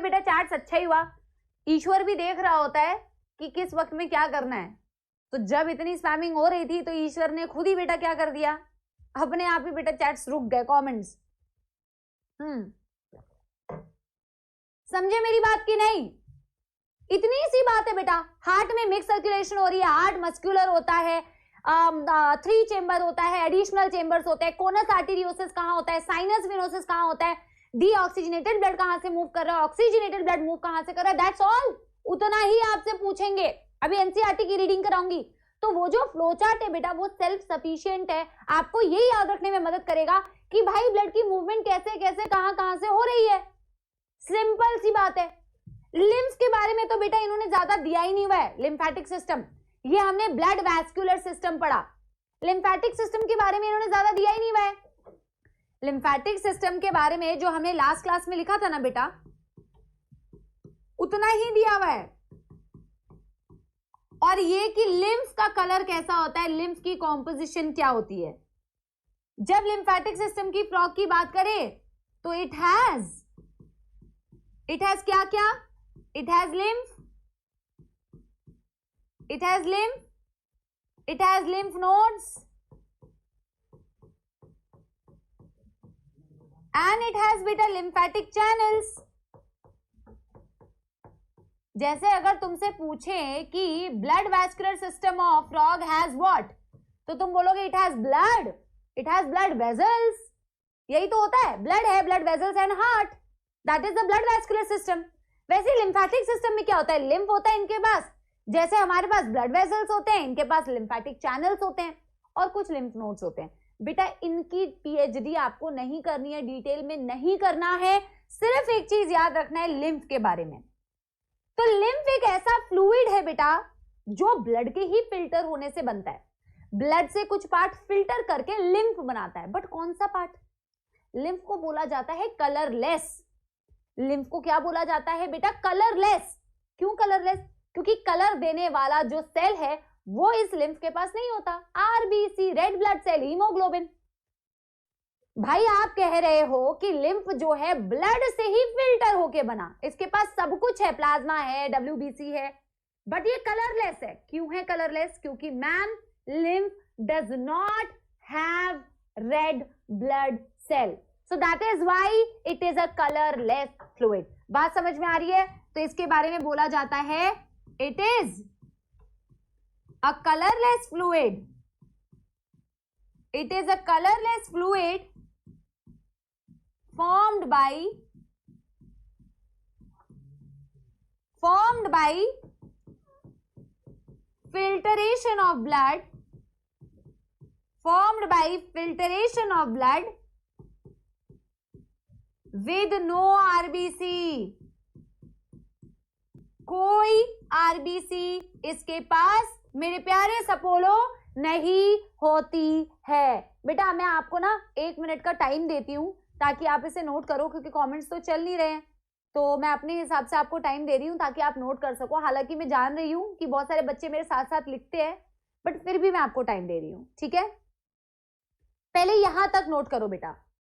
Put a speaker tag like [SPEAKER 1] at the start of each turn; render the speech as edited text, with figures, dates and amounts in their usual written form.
[SPEAKER 1] बेटा चार्ट्स अच्छा ही हुआ। ईश्वर भी देख रहा होता है कि किस वक्त में क्या करना है। तो जब इतनी स्पैमिंग हो रही थी तो ईश्वर ने खुद ही बेटा क्या कर दिया, अपने आप ही बेटा चैट्स रुक गए, कमेंट्स। समझे मेरी बात की नहीं? इतनी सी बात है बेटा। हार्ट में मिक्स सर्कुलेशन हो रही है, हार्ट मस्कुलर होता है, 3 चेंबर होता है, एडिशनल चेंबर्स होते हैं, कोनस आर्टेरियोसिस कहां होता है, साइनस वेनोसिस कहां होता है, डीऑक्सीजनेटेड ब्लड कहां से मूव कर रहा है, ऑक्सीजनेटेड ब्लड मूव कहां से कर रहा है, दैट्स ऑल। उतना ही आपसे पूछेंगे। अभी एनसीईआरटी की रीडिंग कराऊंगी तो वो जो फ्लो चार्ट है बेटा वो सेल्फ सफिशिएंट है, आपको ये याद रखने में मदद करेगा कि भाई ब्लड की मूवमेंट कैसे कैसे कहां से हो रही है। सिंपल सी बात है। लिम्फ्स के बारे में तो बेटा इन्होंने ज्यादा दिया ही नहीं हुआ है। लिम्फेटिक सिस्टम, ये हमने ब्लड वैस्कुलर सिस्टम पढ़ा। लिम्फेटिक सिस्टम के बारे में इन्होंने ज्यादा दिया ही नहीं हुआ है। लिम्फेटिक सिस्टम के बारे में जो हमने लास्ट क्लास में लिखा था ना बेटा, उतना ही दिया हुआ है। और ये कि लिम्फ का कलर कैसा होता है, लिम्फ की कॉम्पोजिशन क्या होती है। जब लिम्फेटिक सिस्टम की फ्रॉग की बात करें तो इट हैज क्या क्या, it has lymph, it has lymph, it has lymph nodes and it has बेटा लिम्फेटिक चैनल्स। जैसे अगर तुमसे पूछे कि blood vascular system of frog has what, तो तुम बोलोगे it has blood, it has blood vessels. यही तो होता है, ब्लड है, blood vessels and heart, that is the blood vascular system. वैसे लिम्फेटिक सिस्टम में क्या होता है, लिम्फ होता है इनके पास, जैसे हमारे पास ब्लड वेजल्स होते हैं, इनके पास लिम्फेटिक चैनल्स होते हैं और कुछ लिम्फ नोड्स होते हैं। बेटा इनकी पीएचडी आपको नहीं करनी है, डिटेल में नहीं करना है, सिर्फ एक चीज याद रखना है लिम्फ के बारे में। तो लिम्फ एक ऐसा फ्लूइड है बेटा जो ब्लड के ही फिल्टर होने से बनता है। ब्लड से कुछ पार्ट फिल्टर करके लिम्फ बनाता है, बट कौन सा पार्ट? लिम्फ को बोला जाता है कलरलेस। लिम्फ को क्या बोला जाता है बेटा? कलरलेस। क्यों कलरलेस? क्योंकि कलर देने वाला जो सेल है वो इस लिम्फ के पास नहीं होता। RBC, red blood cell, haemoglobin. भाई आप कह रहे हो कि लिम्फ जो है ब्लड से ही फिल्टर होके बना, इसके पास सब कुछ है, प्लाज्मा है, डब्ल्यूबीसी है, बट ये कलरलेस है। क्यों है कलरलेस? क्योंकि ma'am lymph does not have red blood cell, so that is why it is a colourless fluid. बात समझ में आ रही है? तो इसके बारे में बोला जाता है it is a colourless fluid, it is a colourless fluid formed by filtration of blood, formed by filtration of blood with no RBC। कोई RBC इसके पास मेरे प्यारे सपोलो नहीं होती है। बेटा मैं आपको ना 1 मिनट का टाइम देती हूं ताकि आप इसे नोट करो, क्योंकि कमेंट्स तो चल नहीं रहे हैं, तो मैं अपने हिसाब से आपको टाइम दे रही हूं ताकि आप नोट कर सको। हालांकि मैं जान रही हूं कि बहुत सारे बच्चे मेरे साथ साथ लिखते हैं, बट फिर भी मैं आपको टाइम दे रही हूं, ठीक है? पहले यहां तक नोट करो बेटा,